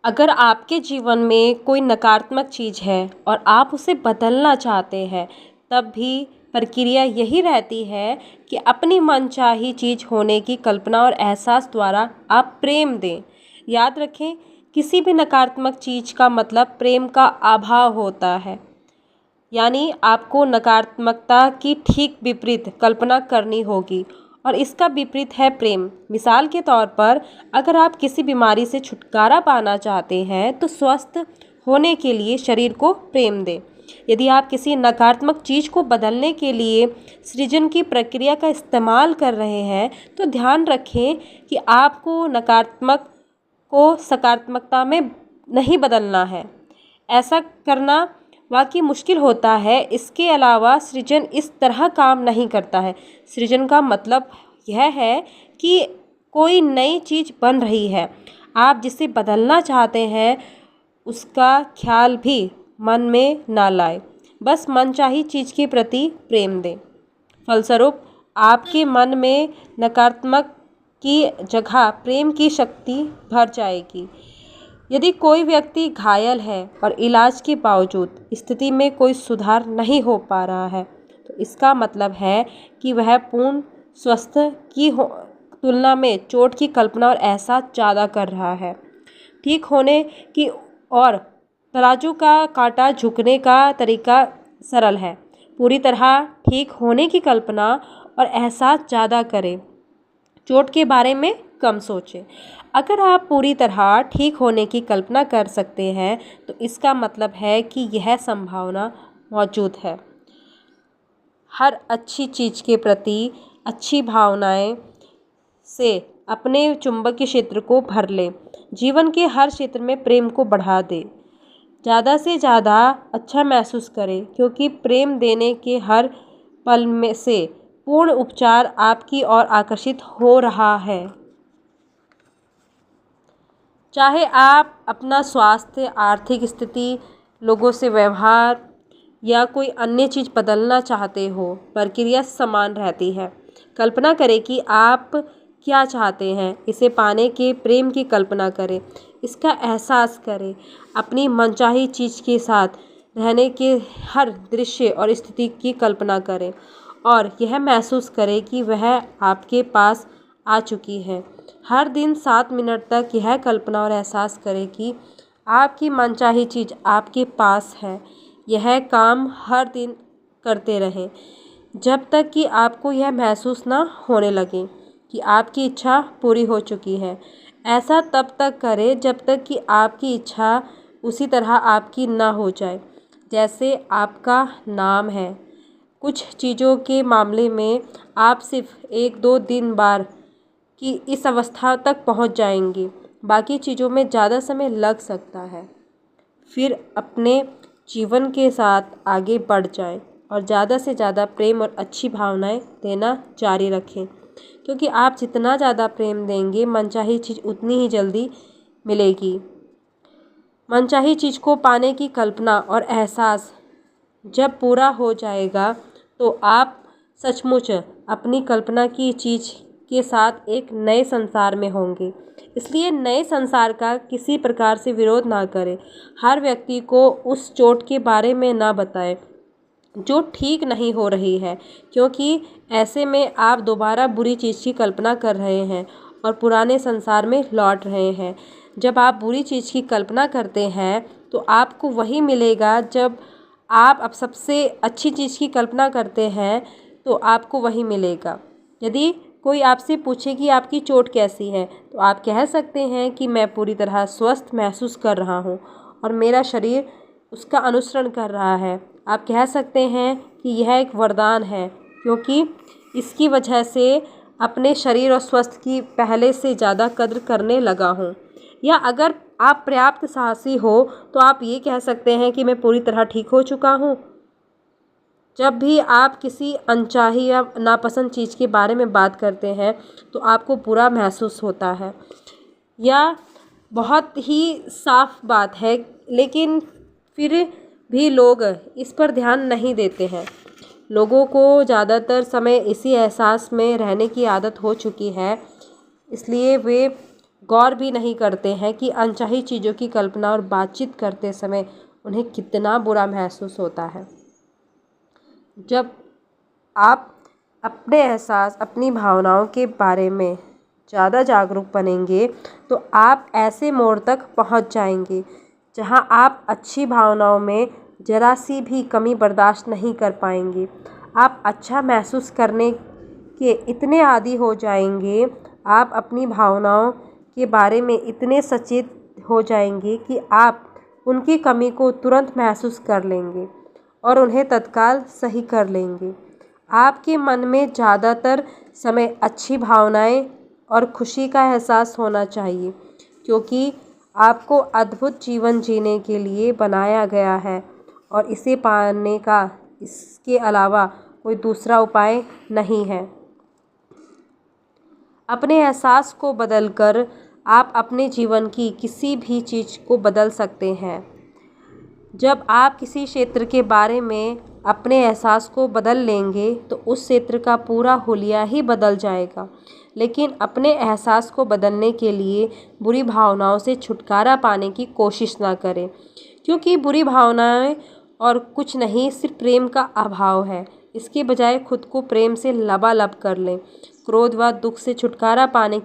अगर आपके जीवन में कोई नकारात्मक चीज़ है और आप उसे बदलना चाहते हैं, तब भी प्रक्रिया यही रहती है कि अपनी मनचाही चीज़ होने की कल्पना और एहसास द्वारा आप प्रेम दें। याद रखें, किसी भी नकारात्मक चीज़ का मतलब प्रेम का अभाव होता है। यानी आपको नकारात्मकता की ठीक विपरीत कल्पना करनी होगी और इसका विपरीत है प्रेम। मिसाल के तौर पर, अगर आप किसी बीमारी से छुटकारा पाना चाहते हैं तो स्वस्थ होने के लिए शरीर को प्रेम दें। यदि आप किसी नकारात्मक चीज़ को बदलने के लिए सृजन की प्रक्रिया का इस्तेमाल कर रहे हैं तो ध्यान रखें कि आपको नकारात्मक को सकारात्मकता में नहीं बदलना है। ऐसा करना वाकई मुश्किल होता है। इसके अलावा सृजन इस तरह काम नहीं करता है। सृजन का मतलब यह है कि कोई नई चीज़ बन रही है। आप जिसे बदलना चाहते हैं उसका ख्याल भी मन में ना लाए, बस मनचाही चीज़ के प्रति प्रेम दें। फलस्वरूप आपके मन में नकारात्मक की जगह प्रेम की शक्ति भर जाएगी। यदि कोई व्यक्ति घायल है और इलाज के बावजूद स्थिति में कोई सुधार नहीं हो पा रहा है, तो इसका मतलब है कि वह पूर्ण स्वास्थ्य की तुलना में चोट की कल्पना और एहसास ज़्यादा कर रहा है। ठीक होने की और तराजू का कांटा झुकने का तरीका सरल है। पूरी तरह ठीक होने की कल्पना और एहसास ज़्यादा करें, चोट के बारे में कम सोचें। अगर आप पूरी तरह ठीक होने की कल्पना कर सकते हैं तो इसका मतलब है कि यह संभावना मौजूद है। हर अच्छी चीज़ के प्रति अच्छी भावनाएं से अपने चुंबकीय क्षेत्र को भर लें। जीवन के हर क्षेत्र में प्रेम को बढ़ा दें। ज़्यादा से ज़्यादा अच्छा महसूस करें, क्योंकि प्रेम देने के हर पल में से पूर्ण उपचार आपकी ओर आकर्षित हो रहा है। चाहे आप अपना स्वास्थ्य, आर्थिक स्थिति, लोगों से व्यवहार या कोई अन्य चीज़ बदलना चाहते हो, प्रक्रिया समान रहती है। कल्पना करें कि आप क्या चाहते हैं, इसे पाने के प्रेम की कल्पना करें, इसका एहसास करें। अपनी मनचाही चीज़ के साथ रहने के हर दृश्य और स्थिति की कल्पना करें और यह महसूस करें कि वह आपके पास आ चुकी है। हर दिन 7 मिनट तक यह कल्पना और एहसास करें कि आपकी मनचाही चीज़ आपके पास है। यह काम हर दिन करते रहें जब तक कि आपको यह महसूस ना होने लगे कि आपकी इच्छा पूरी हो चुकी है। ऐसा तब तक करें जब तक कि आपकी इच्छा उसी तरह आपकी ना हो जाए जैसे आपका नाम है। कुछ चीज़ों के मामले में आप सिर्फ 1-2 दिन बार कि इस अवस्था तक पहुंच जाएंगे, बाकी चीज़ों में ज़्यादा समय लग सकता है। फिर अपने जीवन के साथ आगे बढ़ जाएं और ज़्यादा से ज़्यादा प्रेम और अच्छी भावनाएं देना जारी रखें, क्योंकि आप जितना ज़्यादा प्रेम देंगे, मनचाही चीज़ उतनी ही जल्दी मिलेगी। मनचाही चीज़ को पाने की कल्पना और एहसास जब पूरा हो जाएगा तो आप सचमुच अपनी कल्पना की चीज़ के साथ एक नए संसार में होंगे। इसलिए नए संसार का किसी प्रकार से विरोध ना करें। हर व्यक्ति को उस चोट के बारे में ना बताएं जो ठीक नहीं हो रही है, क्योंकि ऐसे में आप दोबारा बुरी चीज़ की कल्पना कर रहे हैं और पुराने संसार में लौट रहे हैं। जब आप बुरी चीज़ की कल्पना करते हैं तो आपको वही मिलेगा। जब आप अब सबसे अच्छी चीज़ की कल्पना करते हैं तो आपको वही मिलेगा। यदि कोई आपसे पूछे कि आपकी चोट कैसी है, तो आप कह सकते हैं कि मैं पूरी तरह स्वस्थ महसूस कर रहा हूँ और मेरा शरीर उसका अनुसरण कर रहा है। आप कह सकते हैं कि यह एक वरदान है, क्योंकि इसकी वजह से अपने शरीर और स्वास्थ्य की पहले से ज़्यादा कद्र करने लगा हूँ। या अगर आप पर्याप्त साहसी हो तो आप ये कह सकते हैं कि मैं पूरी तरह ठीक हो चुका हूँ। जब भी आप किसी अनचाही या नापसंद चीज़ के बारे में बात करते हैं तो आपको बुरा महसूस होता है। यह बहुत ही साफ बात है, लेकिन फिर भी लोग इस पर ध्यान नहीं देते हैं। लोगों को ज़्यादातर समय इसी एहसास में रहने की आदत हो चुकी है, इसलिए वे गौर भी नहीं करते हैं कि अनचाही चीज़ों की कल्पना और बातचीत करते समय उन्हें कितना बुरा महसूस होता है। जब आप अपने एहसास, अपनी भावनाओं के बारे में ज़्यादा जागरूक बनेंगे तो आप ऐसे मोड़ तक पहुंच जाएंगे जहां आप अच्छी भावनाओं में ज़रा सी भी कमी बर्दाश्त नहीं कर पाएंगे। आप अच्छा महसूस करने के इतने आदी हो जाएंगे, आप अपनी भावनाओं के बारे में इतने सचेत हो जाएंगे कि आप उनकी कमी को तुरंत महसूस कर लेंगे और उन्हें तत्काल सही कर लेंगे। आपके मन में ज़्यादातर समय अच्छी भावनाएं और खुशी का एहसास होना चाहिए, क्योंकि आपको अद्भुत जीवन जीने के लिए बनाया गया है और इसे पाने का इसके अलावा कोई दूसरा उपाय नहीं है। अपने एहसास को बदलकर आप अपने जीवन की किसी भी चीज़ को बदल सकते हैं। जब आप किसी क्षेत्र के बारे में अपने एहसास को बदल लेंगे तो उस क्षेत्र का पूरा हुलिया ही बदल जाएगा। लेकिन अपने एहसास को बदलने के लिए बुरी भावनाओं से छुटकारा पाने की कोशिश ना करें, क्योंकि बुरी भावनाएं और कुछ नहीं, सिर्फ प्रेम का अभाव है। इसके बजाय खुद को प्रेम से लबालब कर लें। क्रोध व दुख से छुटकारा पाने की